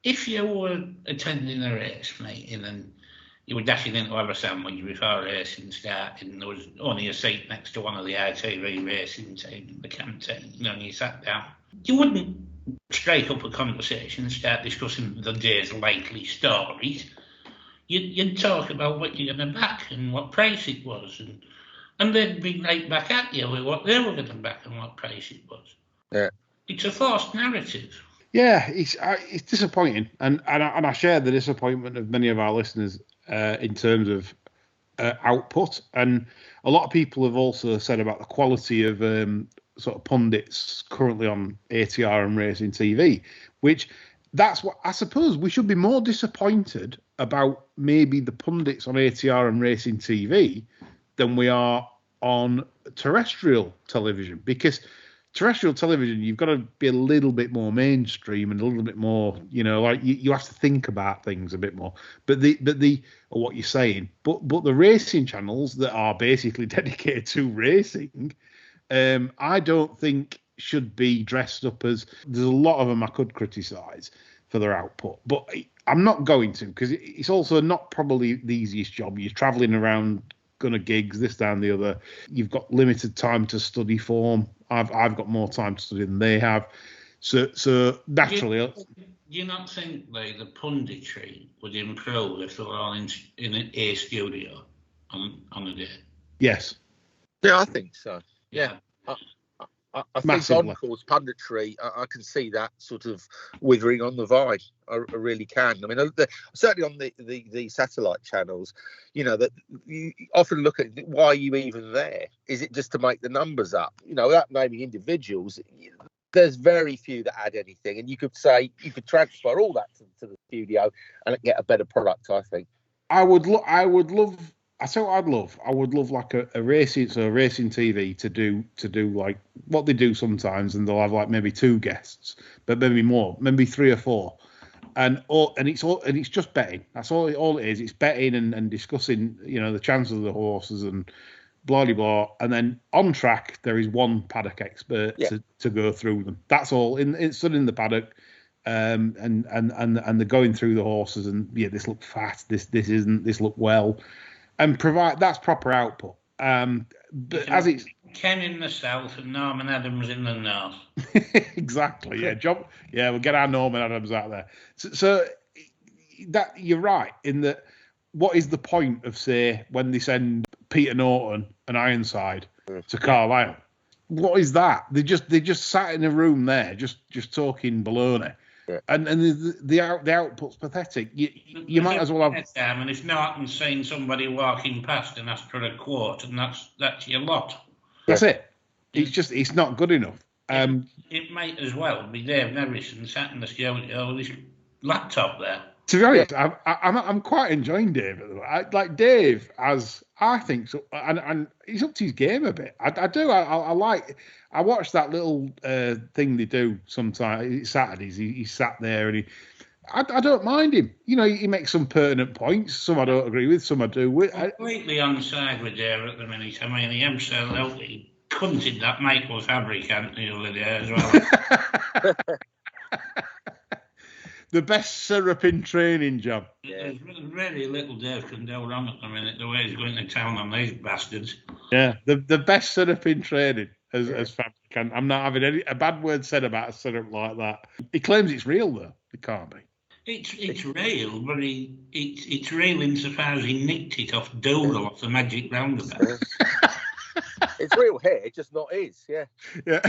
If you were attending a race, mate, and you were dashing in to have a sandwich before racing started, and there was only a seat next to one of the ITV racing team, the canteen, and you sat down, you wouldn't strike up a conversation and start discussing the day's likely stories. You'd talk about what you're going to back and what price it was, and they'd be right back at you with what they were going to back and what price it was. Yeah, it's a false narrative. Yeah, it's disappointing, and I share the disappointment of many of our listeners in terms of output, and a lot of people have also said about the quality of sort of pundits currently on ATR and racing TV, which that's what I suppose we should be more disappointed about maybe the pundits on ATR and racing TV than we are on terrestrial television, because terrestrial television, you've got to be a little bit more mainstream and a little bit more, like you have to think about things a bit more. But or what you're saying, but the racing channels that are basically dedicated to racing, I don't think should be dressed up as. There's a lot of them I could criticise for their output, but I'm not going to, because it's also not probably the easiest job. You're travelling around, going to gigs, this, that, and the other. You've got limited time to study form. I've got more time to study than they have. So naturally. Do you not think the punditry would improve if they were all in a studio on a day? Yes. Yeah, I think so. Yeah. I think Massively. Encore's punditry, I can see that sort of withering on the vine. I really can. I mean, certainly on the satellite channels, that you often look at, why are you even there? Is it just to make the numbers up? Without naming individuals, there's very few that add anything. And you could transfer all that to the studio and get a better product, I think. I would love. I tell you what I'd love. I would love like a racing TV to do like what they do sometimes, and they'll have like maybe 2 guests, but maybe more, maybe 3 or 4, and it's just betting. That's all it is. It's betting and discussing, the chances of the horses and blah blah blah. And then on track there is one paddock expert to go through them. That's all. It's stood in the paddock. And they're going through the horses, and this looked fat. This isn't. This looked well. And provide that's proper output. But as it's Ken in the south and Norman Adams in the north. Exactly, yeah. We'll get our Norman Adams out there. So that you're right in that. What is the point of, say, when they send Peter Norton and Ironside to Carlisle? What is that? They just sat in a room there, just talking baloney. Yeah. And the output's pathetic. You might as well have. And it's not and seeing somebody walking past and ask for a quote, and that's your lot. That's it. It's not good enough. It might as well be Dave Nevison sat in the studio with his laptop there. To be honest, I'm quite enjoying Dave at the moment. Like Dave, as I think, so, and he's up to his game a bit. I do. I like. I watch that little thing they do sometimes. Saturdays, he sat there and I don't mind him. He makes some pertinent points. Some I don't agree with. Some I do. Completely on side with Dave at the minute. I mean, he absolutely cunted that Michael Fabricant the other day as well. The best syrup in training job. Yeah. There's really little Dave can do wrong at the minute, the way he's going to town on these bastards. Yeah, the best syrup in training as Fabricant. I'm not having a bad word said about a syrup like that. He claims it's real, though. It can't be. It's real, but it's real insofar as he nicked it off Dugher off the Magic Roundabout. It's real here, just not his, yeah. Yeah.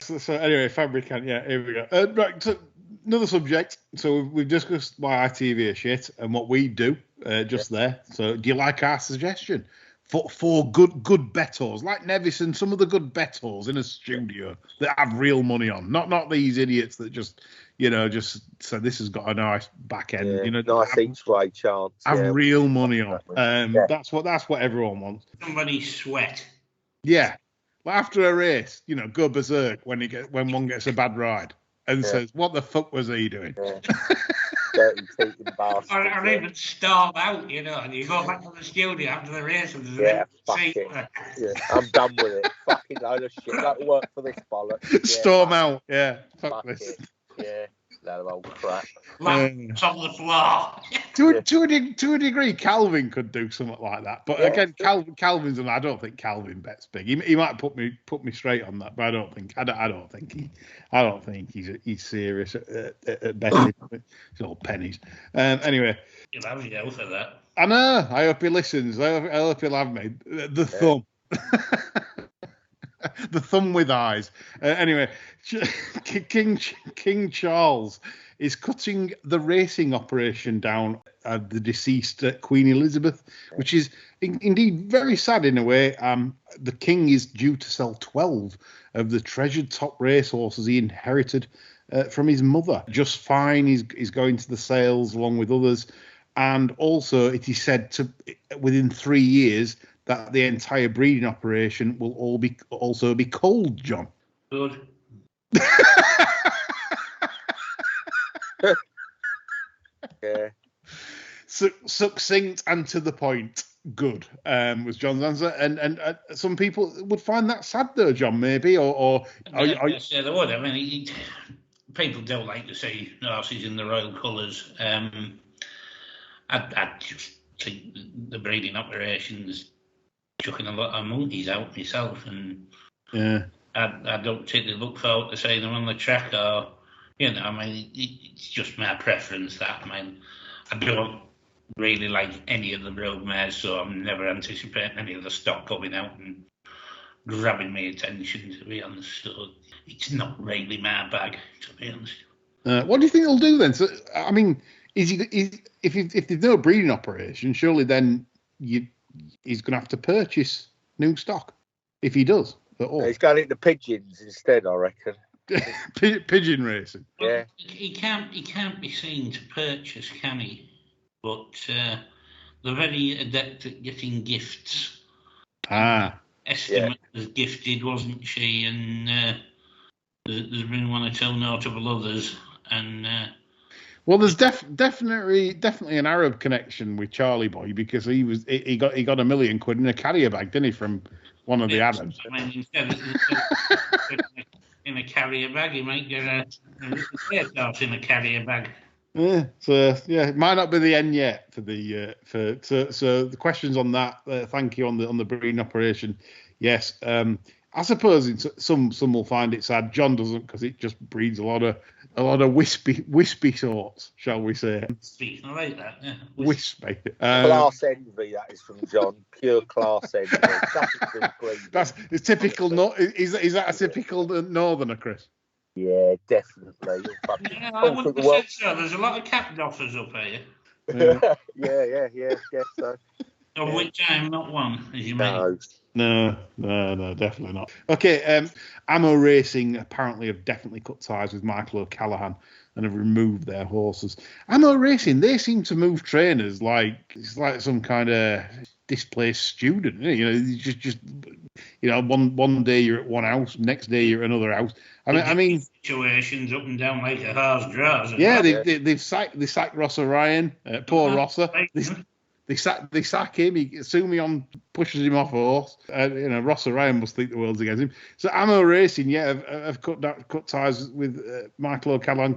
So anyway, Fabricant, here we go. Right, so another subject. So we've discussed why ITV are shit and what we do there. So do you like our suggestion for good bettors like Nevison, some of the good bettors in a studio that have real money on, not these idiots that just so this has got a nice back end, nice each way chance. Have real money on. That's what everyone wants. Somebody sweat. Yeah. Well, after a race, go berserk when one gets a bad ride and says, "What the fuck was he doing?" Dirty cheating bastard. Or even storm out, and you go back to the studio after the race and fuck it. I'm done with it. Fucking load of shit. Don't work for this bollocks. Storm out. Yeah. Fuck this. Yeah. Load of old crap. Laps on the floor. To a degree, Calvin could do something like that. But again, Calvin's, and I don't think Calvin bets big. He might put me straight on that, but I don't think he's serious at betting. It's all pennies. Anyway, you'll have your for that. I know. I hope he listens. I hope he'll have me. The thumb. The thumb with eyes. Anyway, King Charles is cutting the racing operation down of the deceased Queen Elizabeth, which is indeed very sad in a way. The king is due to sell 12 of the treasured top racehorses he inherited from his mother. Just Fine is going to the sales along with others. And also, it is said to within 3 years that the entire breeding operation will also be cold, John. Good. Yeah. Succinct and to the point. Good was John's answer, and some people would find that sad though, John. Maybe Yes, they would. I mean, people don't like to see horses in the royal colours. I just think the breeding operation's chucking a lot of monkeys out myself, and yeah, I don't particularly look forward to seeing them on the track, or I mean, it's just my preference. That I mean, I don't really like any of the road mares, so I'm never anticipating any of the stock coming out and grabbing my attention, to be honest. So it's not really my bag, to be honest. What do you think they'll do then? So, I mean, if there's no breeding operation, surely then he's going to have to purchase new stock if he does at all. He's going into pigeons instead, I reckon. Pigeon racing. Yeah. He can't be seen to purchase, can he? But they're very adept at getting gifts. Estimate was gifted, wasn't she? And there's been one or two notable others. And well, there's definitely an Arab connection with Charlie Boy, because he got £1 million in a carrier bag, didn't he, from one of the Arabs? I mean, instead in a carrier bag, you might get a aircraft in a carrier bag. Yeah, so it might not be the end yet for the so the questions on that. Thank you on the breeding operation. Yes, I suppose some will find it sad. John doesn't, because it just breeds a lot of wispy sorts, shall we say? Speaking of like that, yeah. Wispy. Class envy, that is from John. Pure class envy. It's typical. Is that a typical northerner, Chris? Yeah, definitely. Yeah, I wouldn't have said so. There's a lot of cap doffers up here. Yeah, so. Of which I am not one, as you may. No, definitely not. Okay, Ammo Racing apparently have definitely cut ties with Michael O'Callaghan and have removed their horses. Ammo Racing, they seem to move trainers like it's like some kind of displaced student. Just one day you're at one house, next day you're at another house. I mean situations up and down like a horse draws. Yeah, they've sacked Ross O'Ryan, poor Rosser. They sack him. Sumion pushes him off a horse. Ross O'Ryan must think the world's against him. So Ammo Racing, have cut ties with Michael O'Callaghan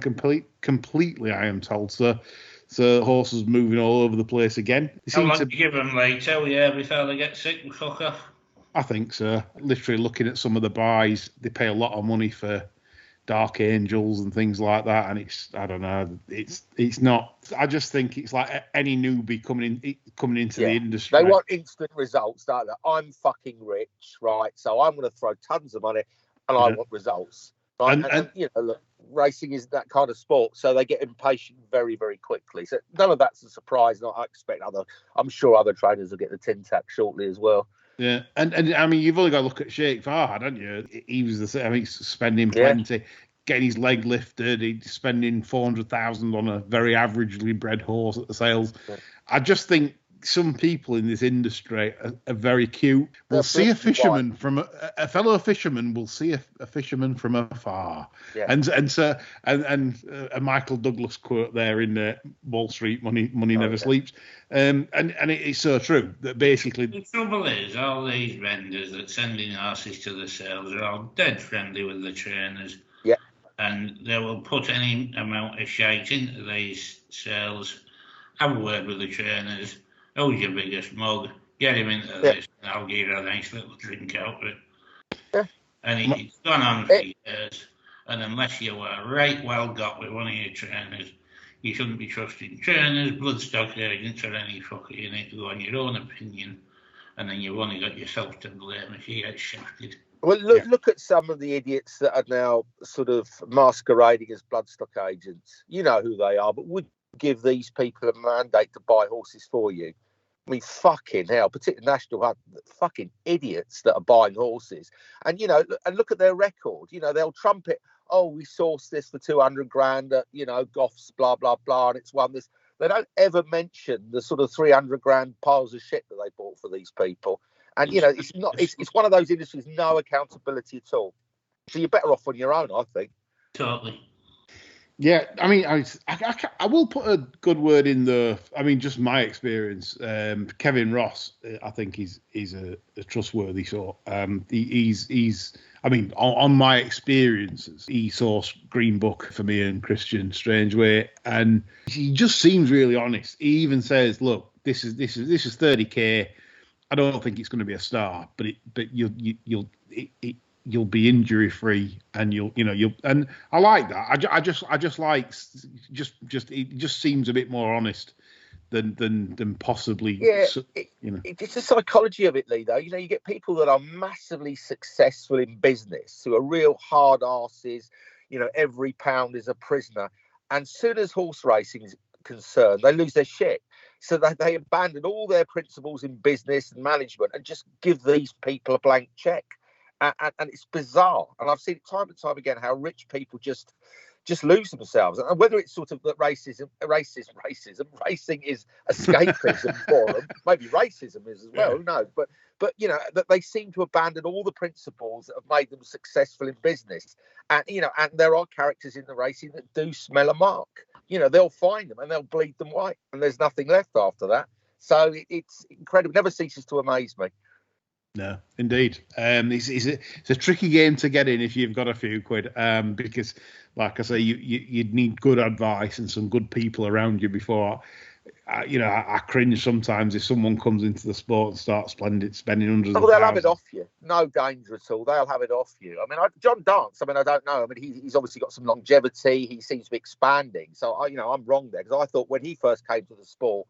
completely. I am told. So horses moving all over the place again. How long do you give them later? Before they get sick and fuck off. I think so. Literally looking at some of the buys, they pay a lot of money for Dark Angels and things like that, and I don't know, it's not. I just think it's like any newbie coming into the industry. They want instant results, don't they? I'm fucking rich, right? So I'm going to throw tons of money, and I want results. Right? And look, racing is that kind of sport, so they get impatient very, very quickly. So none of that's a surprise. I expect I'm sure other trainers will get the tin tack shortly as well. Yeah, and I mean, you've only got to look at Sheikh Farhad, haven't you? He was the same. He's spending plenty, getting his leg lifted. He's spending 400,000 on a very averagely bred horse at the sales. Yeah. I just think some people in this industry are very cute. We'll see a fisherman from a fellow fisherman. Will see a fisherman from afar. Yeah. And Michael Douglas quote there in Wall Street: "Money never sleeps." And it's so true that basically the trouble is all these vendors that sending horses to the sales are all dead friendly with the trainers. Yeah. And they will put any amount of shite into these sales. Have a word with the trainers. Who's your biggest mug? Get him into this, and I'll give you a nice little drink out of it. Yeah. And it's gone on for years. And unless you are right well got with one of your trainers, you shouldn't be trusting trainers, bloodstock agents, or any fucker. You need to go on your own opinion, and then you've only got yourself to blame if you get shafted. Well, look at some of the idiots that are now sort of masquerading as bloodstock agents. You know who they are, but would give these people a mandate to buy horses for you. I mean, fucking hell, particularly National Hunt, fucking idiots that are buying horses. And, you know, and look at their record. You know, they'll trumpet, oh, we sourced this for 200 grand at, you know, Goff's, blah, blah, blah, and it's won this. They don't ever mention the sort of 300 grand piles of shit that they bought for these people. And, you know, it's one of those industries, no accountability at all. So you're better off on your own, I think. Totally. Yeah, I mean, I will put a good word in the. I mean, just my experience. Kevin Ross, I think he's a trustworthy sort. He's. I mean, on my experiences, he sourced Green Book for me and Christian Strangeway, and he just seems really honest. He even says, "Look, this is 30K. I don't think it's going to be a star, but you'll be injury free, and you'll and I like that. I just like it just seems a bit more honest than possibly. Yeah, It's the psychology of it, Lee. Though, you know, you get people that are massively successful in business who are real hard asses. You know, every pound is a prisoner, and soon as horse racing is concerned, they lose their shit. So they abandon all their principles in business and management and just give these people a blank check. And it's bizarre. And I've seen it time and time again how rich people just lose themselves. And whether it's sort of that racing is escapism for them, maybe racism is as well, who knows? But you know, that they seem to abandon all the principles that have made them successful in business. And you know, and there are characters in the racing that do smell a mark. You know, they'll find them and they'll bleed them white, and there's nothing left after that. So it's incredible. It never ceases to amaze me. No, indeed. It's a tricky game to get in if you've got a few quid, because, like I say, you'd need good advice and some good people around you before. I cringe sometimes if someone comes into the sport and starts spending hundreds of thousands. They'll have it off you. No danger at all. They'll have it off you. I mean, John Dance, I don't know. I mean, he's obviously got some longevity. He seems to be expanding. So, I'm wrong there, because I thought when he first came to the sport,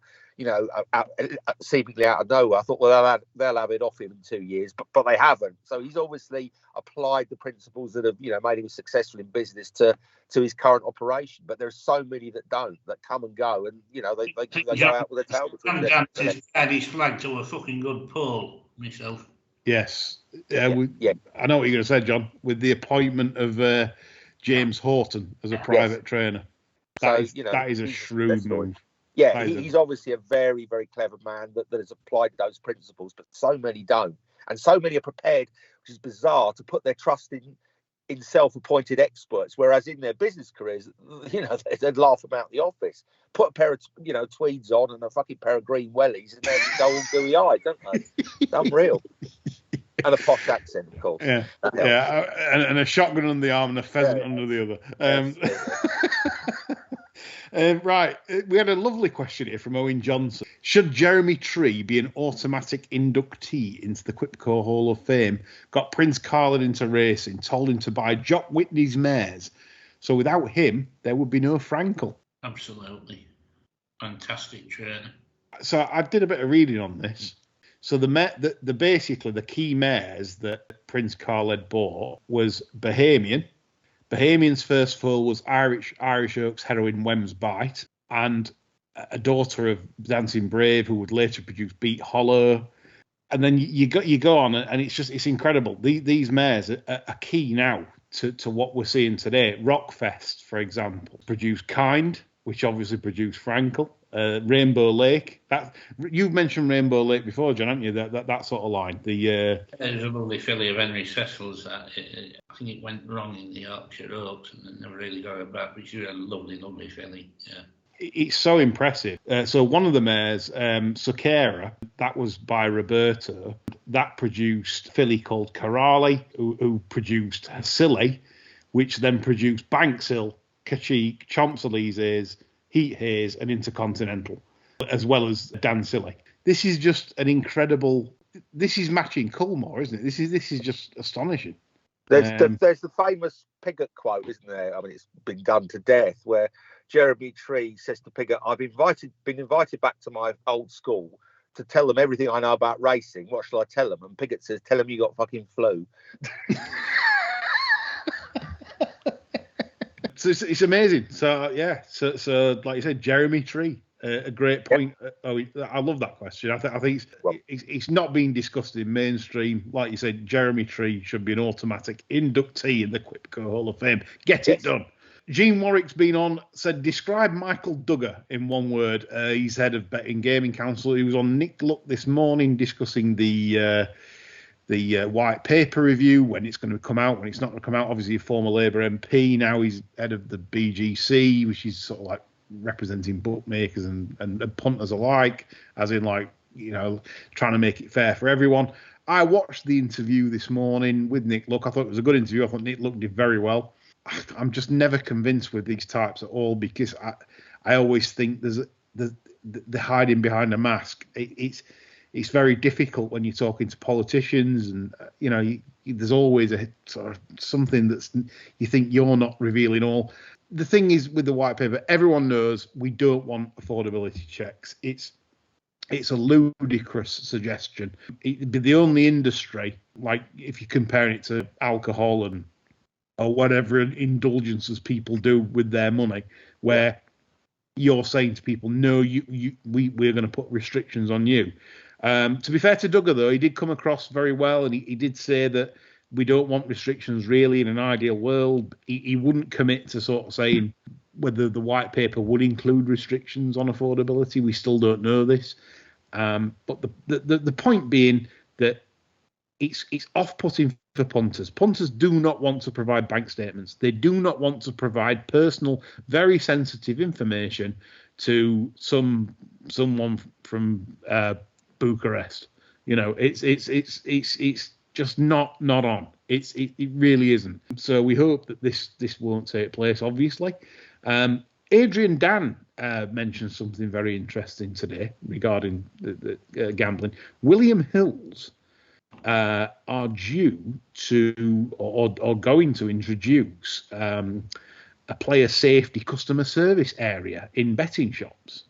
seemingly out of nowhere, I thought, well, they'll have it off him in 2 years, but they haven't. So he's obviously applied the principles that have, made him successful in business to his current operation. But there's so many that don't, that come and go, and they go out with their tail between their legs. He's had his flag to a fucking good pull myself. Yes, I know what you're going to say, John. With the appointment of James Horton as a private trainer, that is a shrewd move. Yeah, he's obviously a very, very clever man that has applied those principles, but so many don't. And so many are prepared, which is bizarre, to put their trust in self-appointed experts, whereas in their business careers, they'd laugh them out the office. Put a pair of, tweeds on and a fucking pair of green wellies, and then go all gooey-eyed, don't they? It's unreal. And a posh accent, of course. Yeah, and a shotgun on the arm and a pheasant under the other. Right, we had a lovely question here from Owen Johnson. Should Jeremy Tree be an automatic inductee into the Quipco Hall of Fame? Got Prince Carlin into racing, told him to buy Jock Whitney's mares. So without him, there would be no Frankel. Absolutely. Fantastic trainer. So I did a bit of reading on this. So basically the key mares that Prince Carlin bought was Bahamian. Bahamian's first foal was Irish Oaks heroine Wem's Bite, and a daughter of Dancing Brave, who would later produce Beat Hollow. And then you go on, and it's incredible. These mares are key now to what we're seeing today. Rockfest, for example, produced Kind, which obviously produced Frankel. Rainbow Lake. You've mentioned Rainbow Lake before, John, haven't you? That sort of line. There's a lovely filly of Henry Cecil's. I think it went wrong in the Yorkshire Oaks and then never really got it back, but she was a lovely, lovely filly. Yeah. It's so impressive. So one of the mares, Sukera, that was by Roberto. That produced a filly called Karali, who produced Silly, which then produced Banksill, Kachik, Champs-Élysées, Heat Haze, and Intercontinental, as well as Dan Silly. This is just an incredible. This is matching Coolmore, isn't it? This is just astonishing. There's the famous Piggott quote, isn't there? I mean, it's been done to death, where Jeremy Tree says to Piggott, "I've been invited back to my old school to tell them everything I know about racing. What shall I tell them? And Piggott says, tell them you got fucking flu. So it's amazing. So yeah, so like you said, Jeremy Tree, a great point. Yep. I love that question. I think it's not being discussed in mainstream. Like you said, Jeremy Tree should be an automatic inductee in the Quipco Hall of Fame. Get it done. Gene Warwick's been on, said, describe Michael Dugher in one word. He's head of Betting Gaming Council. He was on Nick Luck this morning discussing the white paper review, when it's going to come out, when it's not going to come out. Obviously, a former Labour MP. Now he's head of the BGC, which is sort of like representing bookmakers and punters alike, as in, like, you know, trying to make it fair for everyone. I watched the interview this morning with Nick Luck. I thought it was a good interview. I thought Nick Luck did very well. I'm just never convinced with these types at all, because I always think there's the hiding behind a mask. It's very difficult when you're talking to politicians, and you know, there's always a sort of something that's you think you're not revealing all. The thing is with the white paper, everyone knows we don't want affordability checks. It's a ludicrous suggestion. It'd be the only industry, like if you're comparing it to alcohol or whatever indulgences people do with their money, where you're saying to people, no, we're going to put restrictions on you. To be fair to Dugher, though, he did come across very well, and he did say that we don't want restrictions really in an ideal world. He wouldn't commit to sort of saying whether the white paper would include restrictions on affordability. We still don't know this. But the point being that it's off-putting for punters. Punters do not want to provide bank statements. They do not want to provide personal, very sensitive information to someone from Bucharest. You know, it's just not on. It really isn't. So we hope that this won't take place. Obviously, Adrian Dan mentioned something very interesting today regarding the gambling. William Hills are due to or going to introduce a player safety customer service area in betting shops,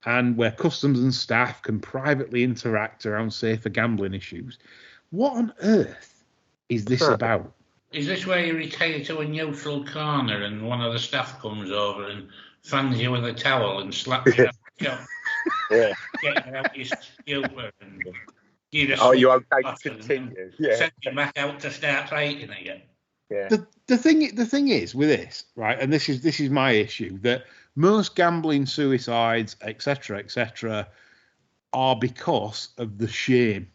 and where customers and staff can privately interact around safer gambling issues. What on earth is this about? Is this where you retire to a neutral corner and one of the staff comes over and fans you with a towel and slaps you up the shop? Yeah. Get you out your stupor and give you Oh, you okay to continue? Yeah. Send you back out to start fighting again. Yeah. The thing is with this, right, and this is my issue, that most gambling suicides, etc., are because of the shame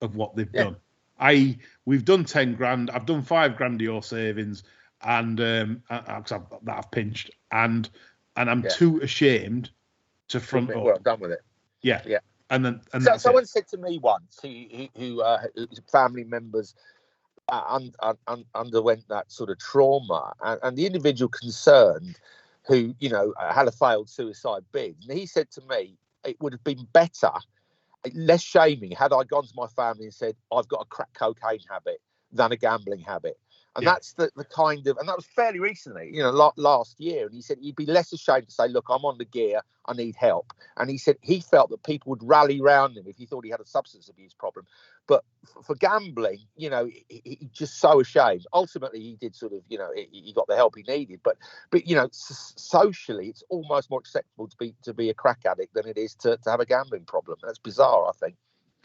of what they've done. We've done 10 grand, I've done 5 grand of your savings, and that I've pinched, and I'm too ashamed to front up. Well, done with it. Yeah. And then someone said to me once, who family members underwent that sort of trauma, and the individual concerned, who had a failed suicide bid, and he said to me, it would have been better, less shaming, had I gone to my family and said, I've got a crack cocaine habit, than a gambling habit. And that's the kind of, and that was fairly recently, last year. And he said he'd be less ashamed to say, look, I'm on the gear, I need help. And he said he felt that people would rally around him if he thought he had a substance abuse problem. But for gambling, he just so ashamed. Ultimately, he did sort of, he got the help he needed. But socially, it's almost more acceptable to be a crack addict than it is to have a gambling problem. That's bizarre, I think.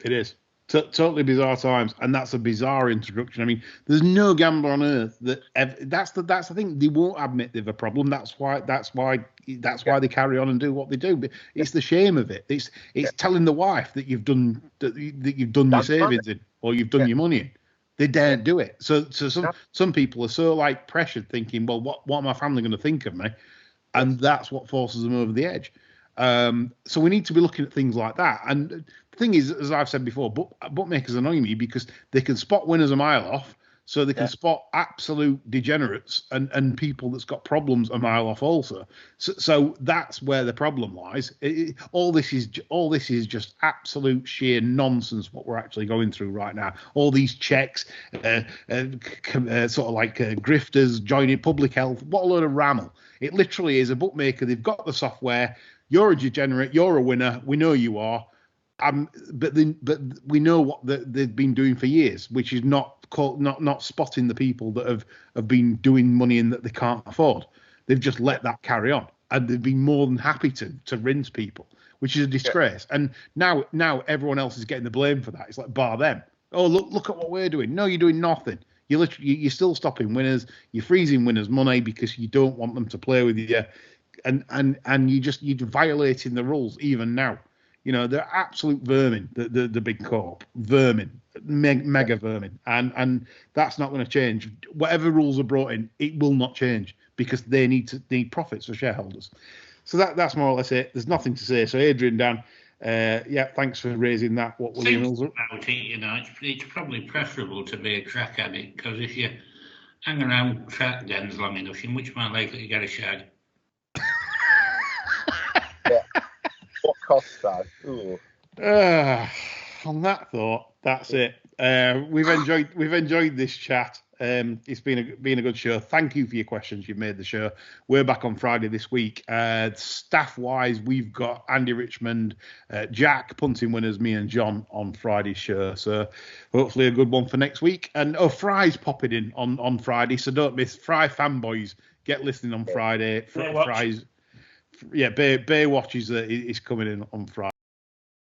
It is. Totally bizarre times, and that's a bizarre introduction. I mean, there's no gambler on earth that's the thing. They won't admit they've a problem. That's why they carry on and do what they do. But it's the shame of it. It's telling the wife that you've done your savings in, or you've done your money in. They daren't do it. So some people are so like pressured, thinking, well, what are my family going to think of me? And that's what forces them over the edge. So we need to be looking at things like that. And the thing is, as I've said before, bookmakers annoy me because they can spot winners a mile off, so they can spot absolute degenerates and people that's got problems a mile off also. So that's where the problem lies. All this is just absolute sheer nonsense what we're actually going through right now. All these checks, sort of like grifters joining public health. What a load of rammel! It literally is a bookmaker. They've got the software. You're a degenerate. You're a winner. We know you are. But we know what they've been doing for years, which is not spotting the people that have been doing money in that they can't afford. They've just let that carry on, and they've been more than happy to rinse people, which is a disgrace. Yeah. And now everyone else is getting the blame for that. It's like, bar them. Oh, look at what we're doing. No, you're doing nothing. You're still stopping winners. You're freezing winners' money because you don't want them to play with you, and you're violating the rules even now. You know, they're absolute vermin, the big corp, vermin, mega vermin. And that's not going to change. Whatever rules are brought in, it will not change because they need profits for shareholders. So that's more or less it. There's nothing to say. So Adrian, Dan, thanks for raising that. What were the rules? You know, it's probably preferable to be a track addict because if you hang around track dens long enough, you're much more likely to get a shag. What costs that? On that thought, that's it. We've enjoyed this chat. It's been a good show. Thank you for your questions. You've made the show. We're back on Friday this week. Staff wise, we've got Andy Richmond, Jack punting winners, me and John on Friday's show. So hopefully a good one for next week. And Fry's popping in on Friday, so don't miss Fry fanboys. Get listening on Friday. Fry's. Yeah, Baywatch is coming in on Friday.